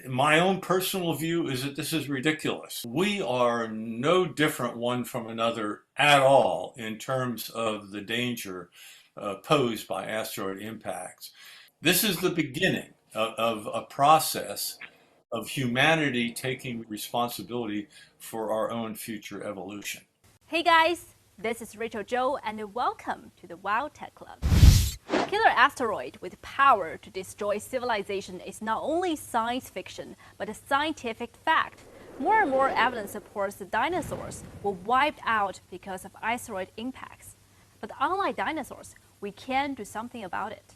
My own personal view is that this is ridiculous. We are no different one from another at all in terms of the danger posed by asteroid impacts. This is the beginning of a process of humanity taking responsibility for our own future evolution. Hey guys, this is Rachel Zhou and welcome to the Wild Tech Club. A killer asteroid with power to destroy civilization is not only science fiction, but a scientific fact. More and more evidence supports the dinosaurs were wiped out because of asteroid impacts. But unlike dinosaurs, we can do something about it.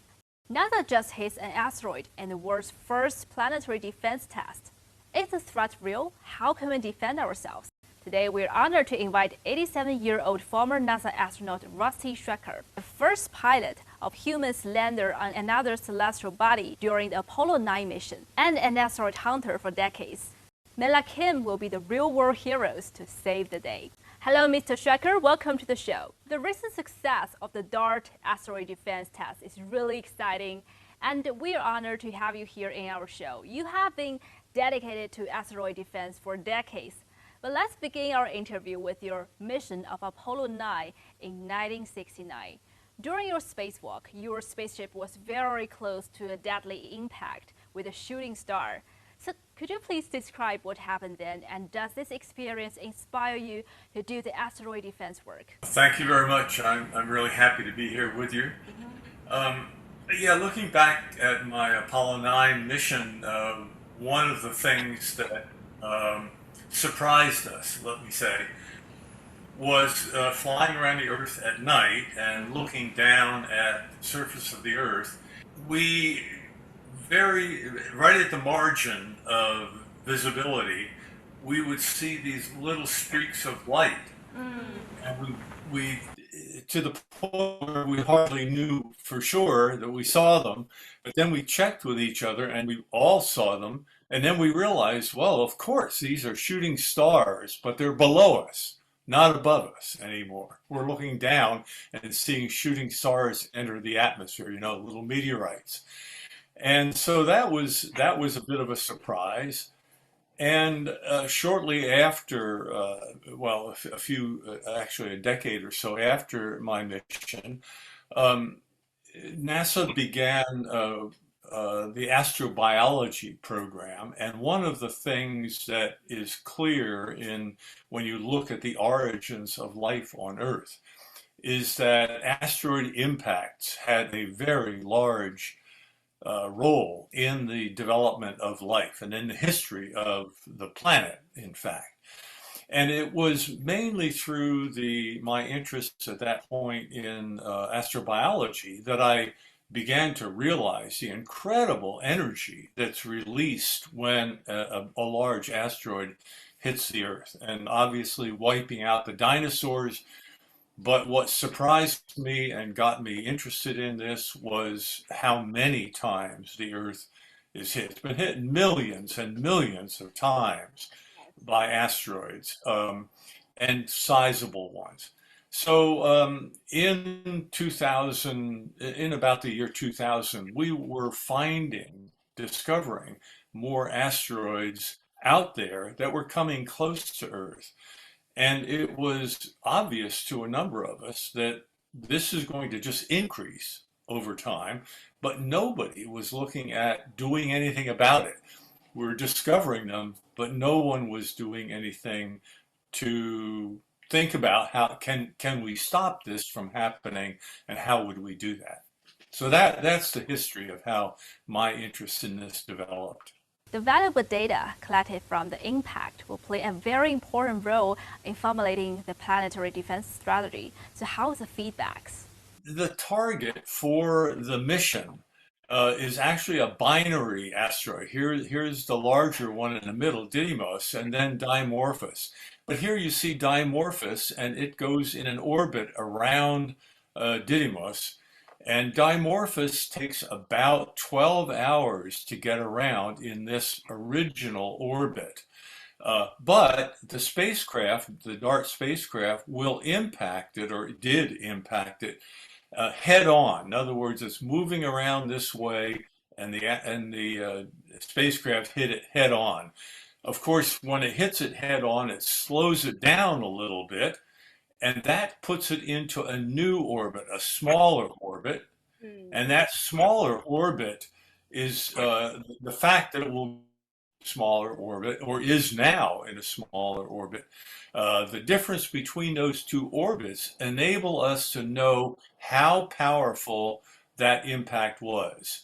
NASA just hit an asteroid in the world's first planetary defense test. Is the threat real? How can we defend ourselves? Today, we're honored to invite 87-year-old former NASA astronaut Rusty Schweickart, the first pilot of humans lander on another celestial body during the Apollo 9 mission, and an asteroid hunter for decades. Men like him will be the real-world heroes to save the day. Hello, Mr. Schweickart. Welcome to the show. The recent success of the DART asteroid defense test is really exciting, and we are honored to have you here in our show. You have been dedicated to asteroid defense for decades. But let's begin our interview with your mission of Apollo 9 in 1969. During your spacewalk, your spaceship was very close to a deadly impact with a shooting star. So could you please describe what happened then, and does this experience inspire you to do the asteroid defense work? Thank you very much. I'm really happy to be here with you. Um, yeah, looking back at my Apollo 9 mission, one of the things that surprised us, let me say, was flying around the Earth at night and looking down at the surface of the Earth. We right at the margin of visibility, we would see these little streaks of light. And we to the point where we hardly knew for sure that we saw them, but then we checked with each other and we all saw them. And then we realized, well, of course, these are shooting stars, but they're below us, not above us anymore. We're looking down and seeing shooting stars enter the atmosphere, little meteorites. And so that was a bit of a surprise. And shortly after, actually a decade or so after my mission, um, NASA began the astrobiology program, and one of the things that is clear in when you look at the origins of life on Earth is that asteroid impacts had a very large role in the development of life and in the history of the planet, in fact. And it was mainly through my interests at that point in astrobiology that I began to realize the incredible energy that's released when a large asteroid hits the Earth, and obviously wiping out the dinosaurs. But what surprised me and got me interested in this was how many times the Earth is hit. It's been hit millions and millions of times by asteroids, and sizable ones. So in 2000, in about the year 2000, we were discovering more asteroids out there that were coming close to Earth. And it was obvious to a number of us that this is going to just increase over time, but nobody was looking at doing anything about it. We're discovering them, but no one was doing anything to think about how can we stop this from happening, and how would we do that. So that's the history of how my interest in this developed. The valuable data collected from the impact will play a very important role in formulating the planetary defense strategy. So how is the feedbacks? The target for the mission is actually a binary asteroid. Here's the larger one in the middle, Didymos, and then Dimorphos. But here you see Dimorphos, and it goes in an orbit around Didymos. And Dimorphos takes about 12 hours to get around in this original orbit. But the spacecraft, the DART spacecraft, will impact it, or did impact it, head on. In other words, it's moving around this way, and the spacecraft hit it head on. Of course, when it hits it head on, it slows it down a little bit, and that puts it into a new orbit, a smaller orbit. Mm. And that smaller orbit is the fact that it will smaller orbit or is now in a smaller orbit. The difference between those two orbits enable us to know how powerful that impact was.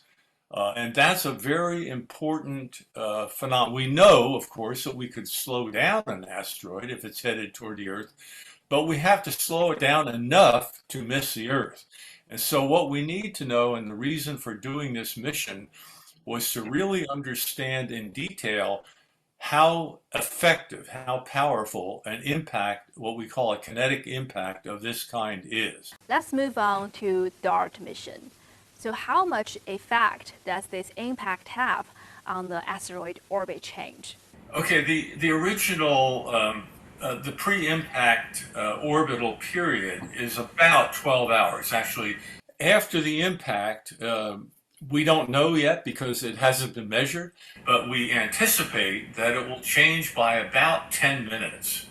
And that's a very important phenomenon. We know, of course, that we could slow down an asteroid if it's headed toward the Earth, but we have to slow it down enough to miss the Earth. And so what we need to know, and the reason for doing this mission, was to really understand in detail how effective, how powerful an impact, what we call a kinetic impact of this kind is. Let's move on to DART mission. So how much effect does this impact have on the asteroid orbit change? Okay, the original, the pre-impact orbital period is about 12 hours. Actually, after the impact, we don't know yet because it hasn't been measured, but we anticipate that it will change by about 10 minutes.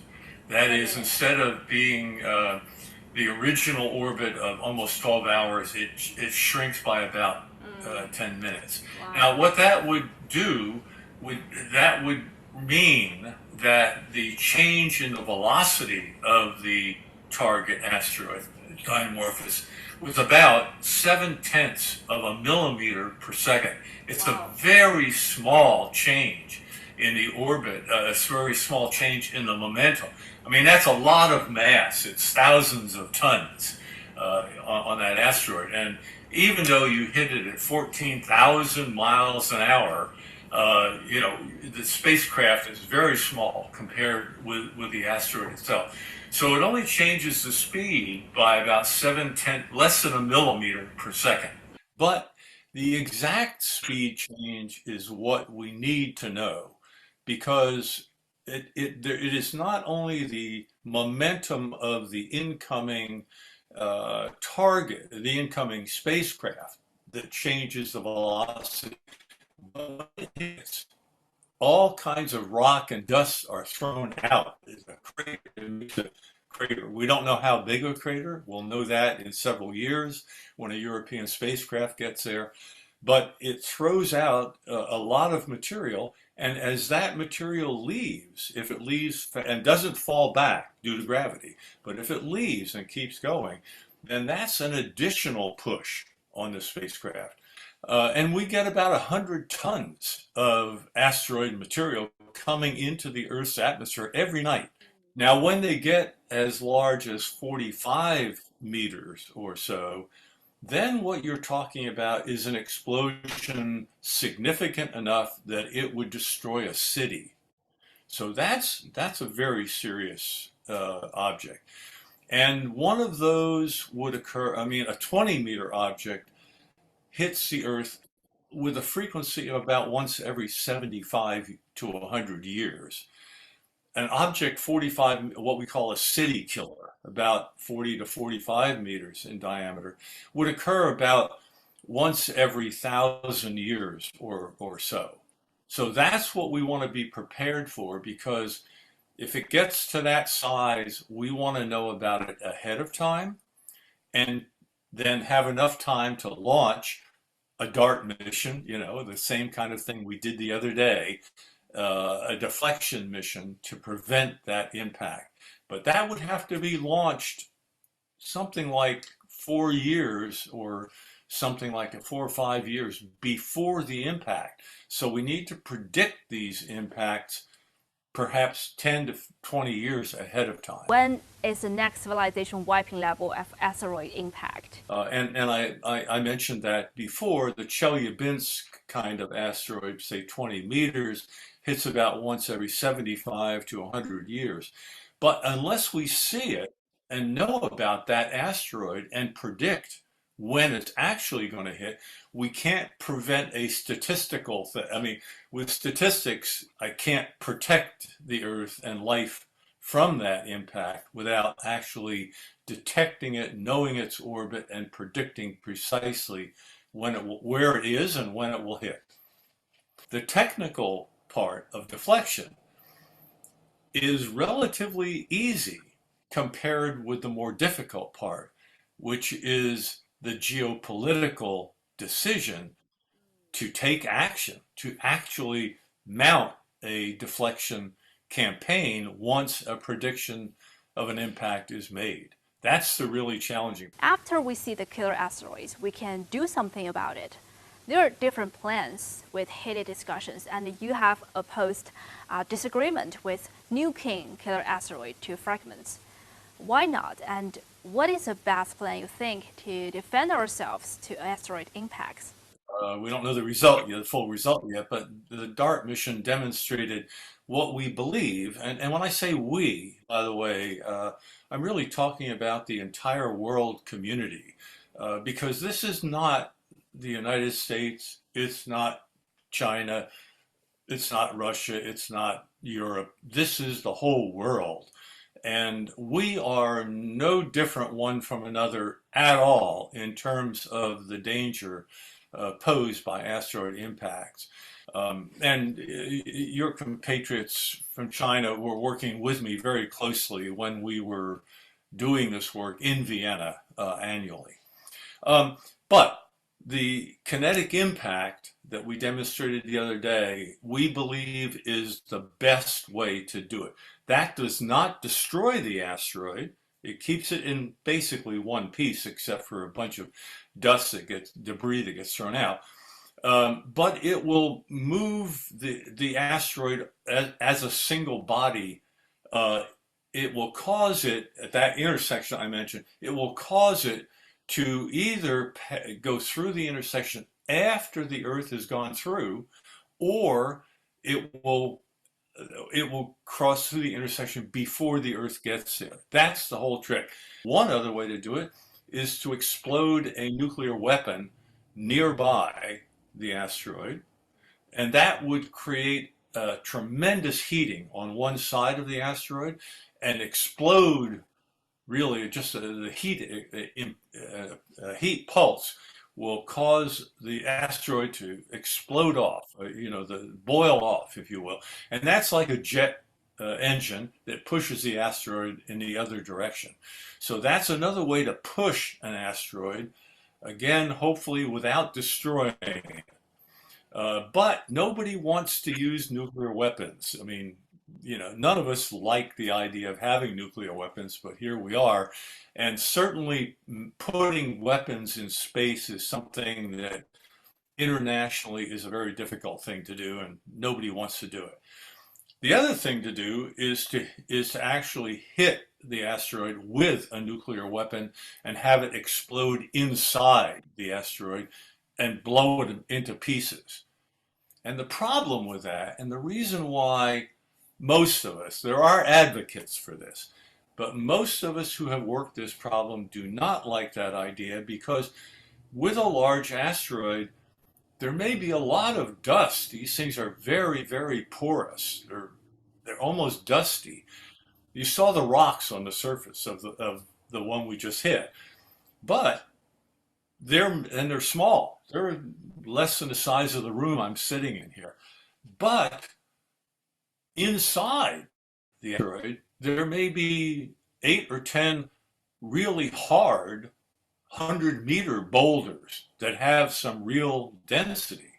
That is, instead of being the original orbit of almost 12 hours, it shrinks by about 10 minutes. Wow. Now, what that would do, that would mean that the change in the velocity of the target asteroid, Dimorphos, was about 7/10 of a millimeter per second. It's Wow. a very small change in the orbit, a very small change in the momentum. I mean, that's a lot of mass. It's thousands of tons on that asteroid. And even though you hit it at 14,000 miles an hour, the spacecraft is very small compared with the asteroid itself. So it only changes the speed by about 7/10, less than a millimeter per second. But the exact speed change is what we need to know because it is not only the momentum of the incoming target, the incoming spacecraft, that changes the velocity, but when it hits, all kinds of rock and dust are thrown out. It's a crater. We don't know how big a crater. We'll know that in several years when a European spacecraft gets there. But it throws out a lot of material. And as that material leaves, if it leaves and doesn't fall back due to gravity, but if it leaves and keeps going, then that's an additional push on the spacecraft. And we get about 100 tons of asteroid material coming into the Earth's atmosphere every night. Now, when they get as large as 45 meters or so, then what you're talking about is an explosion significant enough that it would destroy a city. So that's a very serious object. And one of those would occur, I mean, a 20-meter object hits the Earth with a frequency of about once every 75 to 100 years. An object 45, what we call a city killer, about 40 to 45 meters in diameter, would occur about once every 1,000 years or so. So that's what we want to be prepared for because if it gets to that size, we want to know about it ahead of time and then have enough time to launch a DART mission, the same kind of thing we did the other day, a deflection mission to prevent that impact. But that would have to be launched something like 4 years or something like 4 or 5 years before the impact. So we need to predict these impacts perhaps 10 to 20 years ahead of time. When is the next civilization wiping level of asteroid impact? And I mentioned that before, the Chelyabinsk kind of asteroid, say 20 meters, hits about once every 75 to 100 years. But unless we see it and know about that asteroid and predict when it's actually going to hit, we can't prevent a statistical thing. I mean, with statistics, I can't protect the Earth and life from that impact without actually detecting it, knowing its orbit, and predicting precisely where it is and when it will hit. The technical part of deflection is relatively easy compared with the more difficult part, which is the geopolitical decision to take action, to actually mount a deflection campaign once a prediction of an impact is made. That's the really challenging. After we see the killer asteroids, we can do something about it. There are different plans with heated discussions, and you have opposed disagreement with nuking killer asteroid to fragments. Why not? And what is the best plan you think to defend ourselves to asteroid impacts? We don't know the result yet, the full result yet, but the DART mission demonstrated what we believe. And when I say we, by the way, I'm really talking about the entire world community, because this is not the United States, it's not China, it's not Russia, it's not Europe. This is the whole world. And we are no different one from another at all in terms of the danger posed by asteroid impacts. And your compatriots from China were working with me very closely when we were doing this work in Vienna annually. But the kinetic impact that we demonstrated the other day, we believe is the best way to do it. That does not destroy the asteroid. It keeps it in basically one piece, except for a bunch of debris that gets thrown out. But it will move the asteroid as a single body. It will cause it, at that intersection I mentioned, it will cause it to either go through the intersection after the Earth has gone through, or it will cross through the intersection before the Earth gets there. That's the whole trick. One other way to do it is to explode a nuclear weapon nearby the asteroid, and that would create tremendous heating on one side of the asteroid and explode. Really, just the heat pulse will cause the asteroid to explode off, boil off, if you will. And that's like a jet engine that pushes the asteroid in the other direction. So that's another way to push an asteroid, again, hopefully without destroying it. But nobody wants to use nuclear weapons. I mean, none of us like the idea of having nuclear weapons, but here we are. And certainly putting weapons in space is something that internationally is a very difficult thing to do, and nobody wants to do it. The other thing to do is to actually hit the asteroid with a nuclear weapon and have it explode inside the asteroid and blow it into pieces. And the problem with that, and the reason why most of us, there are advocates for this, but most of us who have worked this problem do not like that idea, because with a large asteroid, there may be a lot of dust. These things are very, very porous. They're almost dusty. You saw the rocks on the surface of the one we just hit, but they're small. They're less than the size of the room I'm sitting in here. But inside the asteroid, there may be 8 or 10 really hard 100-meter boulders that have some real density.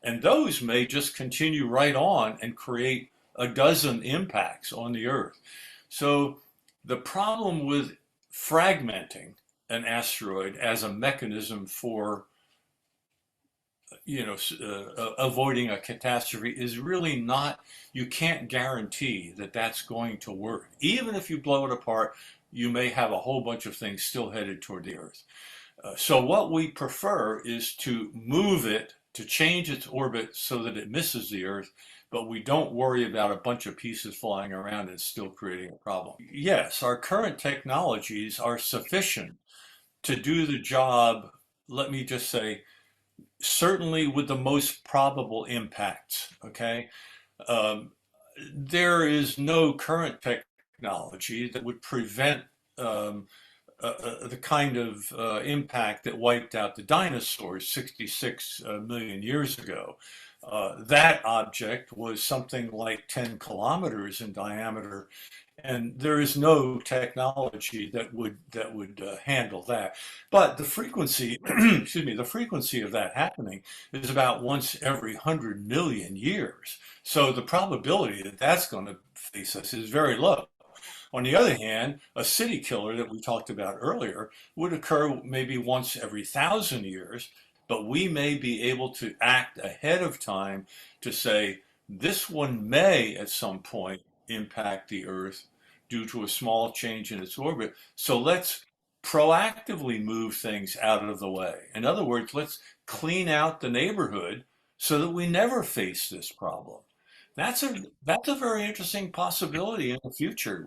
And those may just continue right on and create a dozen impacts on the Earth. So the problem with fragmenting an asteroid as a mechanism for avoiding a catastrophe is really not, you can't guarantee that that's going to work. Even if you blow it apart, you may have a whole bunch of things still headed toward the Earth. So what we prefer is to move it, to change its orbit so that it misses the Earth, but we don't worry about a bunch of pieces flying around and still creating a problem. Yes, our current technologies are sufficient to do the job, let me just say, certainly with the most probable impacts, okay? There is no current technology that would prevent the kind of impact that wiped out the dinosaurs 66 million years ago. That object was something like 10 kilometers in diameter, and there is no technology that would handle that. But the frequency, excuse me, the frequency of that happening is about once every 100 million years. So the probability that that's going to face us is very low. On the other hand, a city killer that we talked about earlier would occur maybe once every 1,000 years, but we may be able to act ahead of time to say this one may at some point impact the Earth due to a small change in its orbit. So let's proactively move things out of the way. In other words, let's clean out the neighborhood so that we never face this problem. That's a very interesting possibility in the future.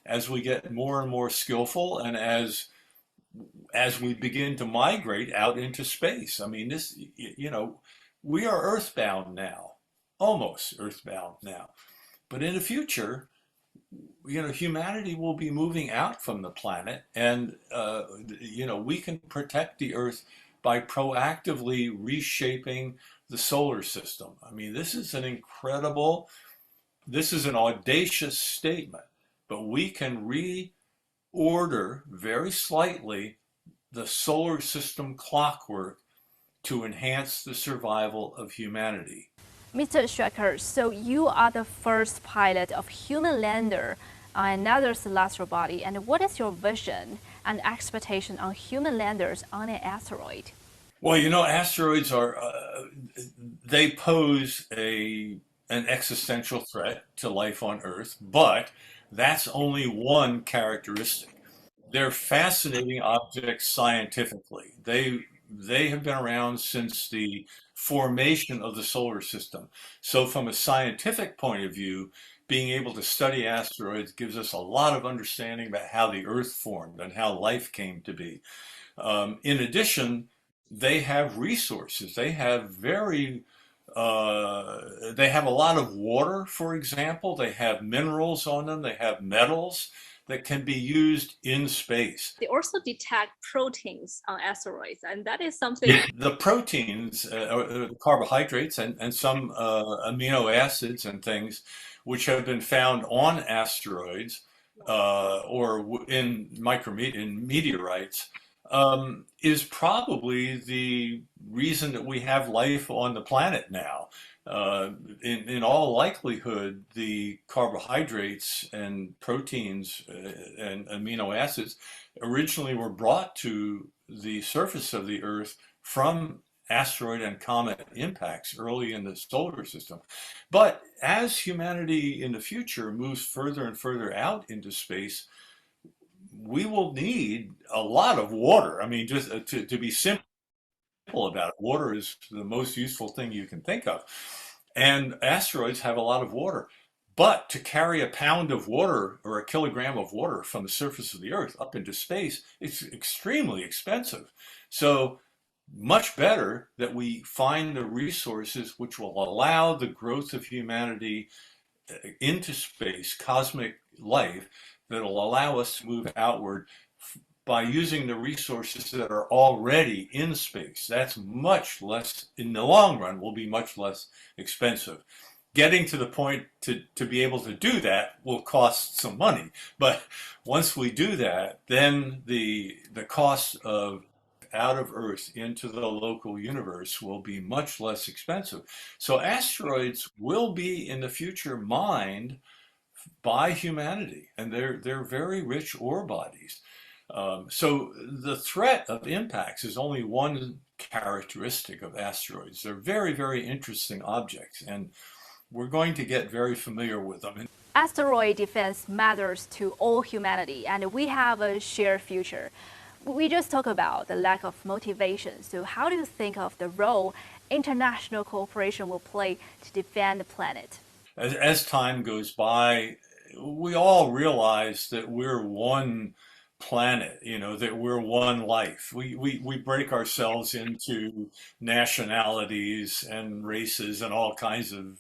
As we get more and more skillful, and as we begin to migrate out into space. I mean, we are earthbound now, almost earthbound now. But in the future, humanity will be moving out from the planet, and we can protect the Earth by proactively reshaping the solar system. I mean, this is an audacious statement, but we can reorder very slightly the solar system clockwork to enhance the survival of humanity. Mr. Schweickart, so you are the first pilot of human lander on another celestial body, and what is your vision and expectation on human landers on an asteroid? Well, asteroids they pose an existential threat to life on Earth, but that's only one characteristic. They're fascinating objects scientifically. They have been around since the formation of the solar system. So from a scientific point of view, being able to study asteroids gives us a lot of understanding about how the Earth formed and how life came to be. In addition, they have resources. They have a lot of water, for example. They have minerals on them. They have metals that can be used in space. They also detect proteins on asteroids, and that is something. The proteins, carbohydrates, and some amino acids and things, which have been found on asteroids or in meteorites, is probably the reason that we have life on the planet now. In all likelihood, the carbohydrates and proteins and amino acids originally were brought to the surface of the Earth from asteroid and comet impacts early in the solar system. But as humanity in the future moves further and further out into space, we will need a lot of water. I mean, just to be simple about it, water is the most useful thing you can think of. And asteroids have a lot of water. But to carry a pound of water or a kilogram of water from the surface of the Earth up into space, it's extremely expensive. So much better that we find the resources which will allow the growth of humanity into space, cosmic life, that'll allow us to move outward by using the resources that are already in space. That's much less, in the long run, will be much less expensive. Getting to the point to be able to do that will cost some money. But once we do that, then the cost of out of Earth into the local universe will be much less expensive. So asteroids will be in the future mined by humanity, and they're very rich ore bodies. So the threat of impacts is only one characteristic of asteroids. They're very, very interesting objects, and we're going to get very familiar with them. Asteroid defense matters to all humanity, and we have a shared future. We just talked about the lack of motivation. So how do you think of the role international cooperation will play to defend the planet? As time goes by, we all realize that we're one planet, that we're one life. We break ourselves into nationalities and races and all kinds of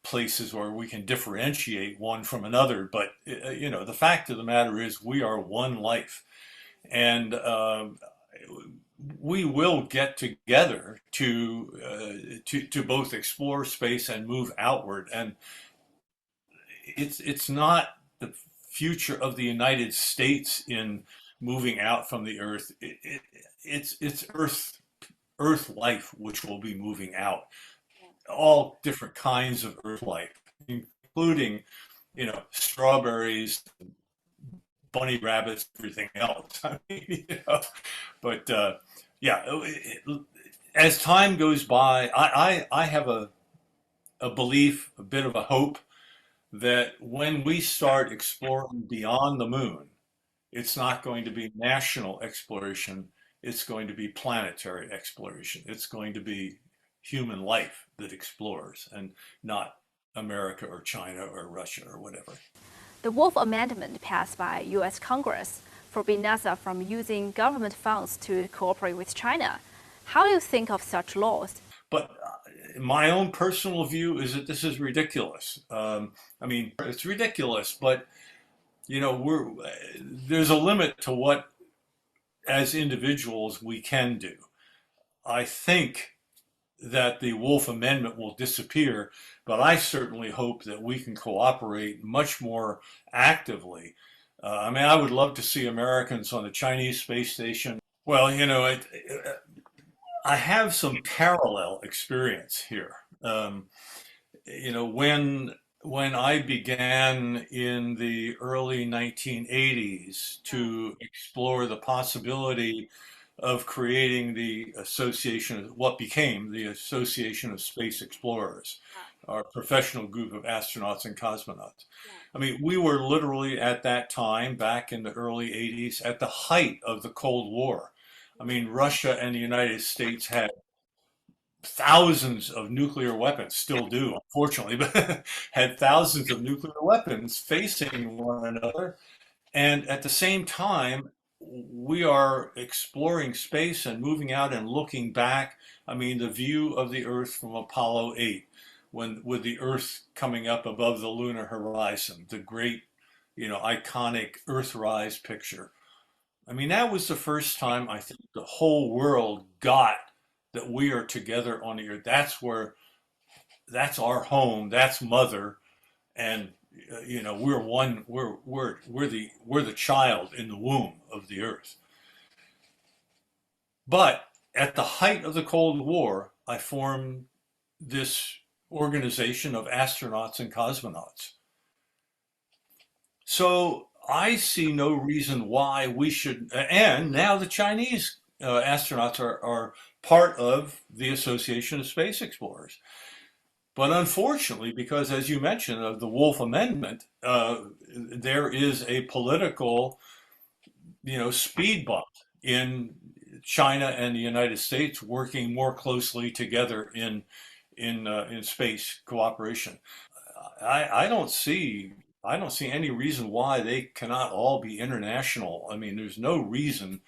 places where we can differentiate one from another. But the fact of the matter is, we are one life, and we will get together to both explore space and move outward. And it's not the future of the United States in moving out from the Earth. It's Earth life which will be moving out. All different kinds of Earth life, including strawberries, bunny rabbits, everything else. I mean, but yeah, as time goes by, I have a belief, a bit of a hope that when we start exploring beyond the moon, it's not going to be national exploration, it's going to be planetary exploration. It's going to be human life that explores and not America or China or Russia or whatever. The Wolf Amendment passed by U.S. Congress forbade NASA from using government funds to cooperate with China. How do you think of such laws? But my own personal view is that this is ridiculous. I mean, it's ridiculous, but there's a limit to what, as individuals, we can do. I think that the Wolf Amendment will disappear, but I certainly hope that we can cooperate much more actively. I mean, I would love to see Americans on the Chinese space station. Well, I have some parallel experience here. When I began in the early 1980s to explore the possibility of creating what became the Association of Space Explorers, our professional group of astronauts and cosmonauts. I mean, we were literally at that time, back in the early 80s, at the height of the Cold War. I mean, Russia and the United States had thousands of nuclear weapons, still do, unfortunately, but had thousands of nuclear weapons facing one another. And at the same time, we are exploring space and moving out and looking back. I mean, the view of the Earth from Apollo 8, with the Earth coming up above the lunar horizon, the great, iconic Earthrise picture. I mean, that was the first time I think the whole world got that we are together on the Earth. That's our home. That's Mother, and we're one. We're the child in the womb of the Earth. But at the height of the Cold War, I formed this organization of astronauts and cosmonauts. So I see no reason why we should. And now the Chinese astronauts are part of the Association of Space Explorers. But unfortunately, because as you mentioned, of the Wolf Amendment, there is a political, speed bump in China and the United States working more closely together in space cooperation. I don't see any reason why they cannot all be international. I mean, there's no reason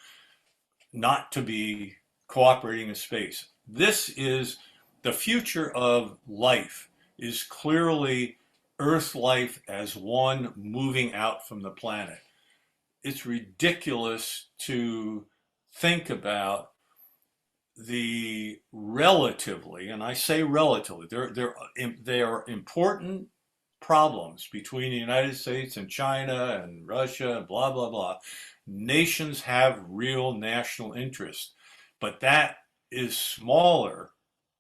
not to be cooperating in space. This is the future of life, is clearly Earth life as one moving out from the planet. It's ridiculous to think about the relatively, and I say relatively, they are important problems between the United States and China and Russia and blah, blah, blah. Nations have real national interest, but that is smaller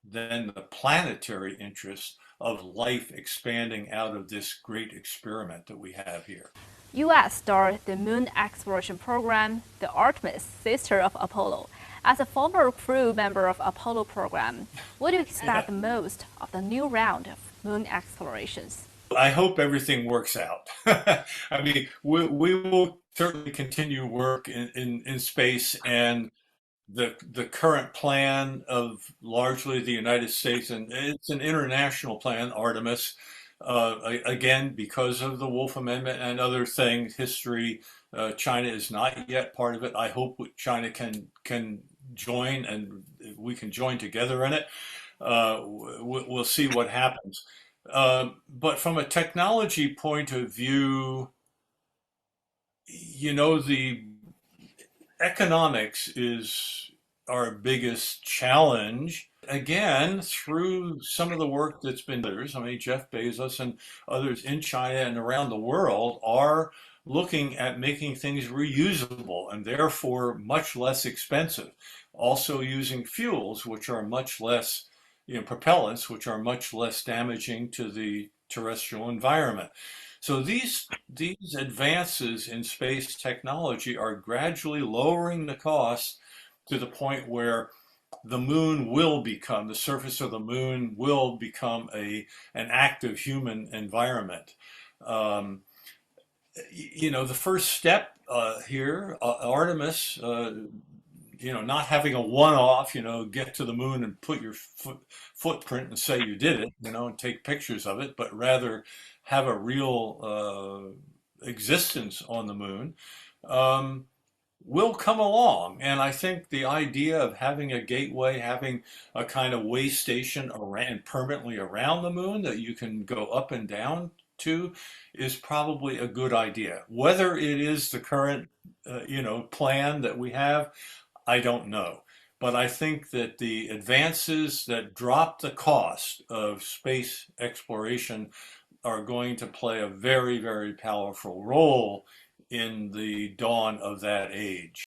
than the planetary interest of life expanding out of this great experiment that we have here. U.S. started the moon exploration program, the Artemis, sister of Apollo. As a former crew member of Apollo program, what do you expect the most of the new round of moon explorations? I hope everything works out. I mean, we will certainly continue work in space, and the current plan of largely the United States, and it's an international plan, Artemis, again, because of the Wolf Amendment and other things, history, China is not yet part of it. I hope China can join and we can join together in it. We'll see what happens. But from a technology point of view, the economics is our biggest challenge. Again, through some of the work that's been others, I mean, Jeff Bezos and others in China and around the world are looking at making things reusable and therefore much less expensive. Also using fuels, which are much less, propellants, which are much less damaging to the terrestrial environment. So these advances in space technology are gradually lowering the cost to the point where the surface of the moon will become an active human environment. Um, the first step here, Artemis, not having a one-off, get to the moon and put your footprint and say you did it, and take pictures of it, but rather have a real existence on the moon. Um, will come along. And I think the idea of having a gateway, having a kind of way station around, permanently around the moon that you can go up and down to is probably a good idea. Whether it is the current, plan that we have, I don't know. But I think that the advances that drop the cost of space exploration are going to play a very, very powerful role in the dawn of that age.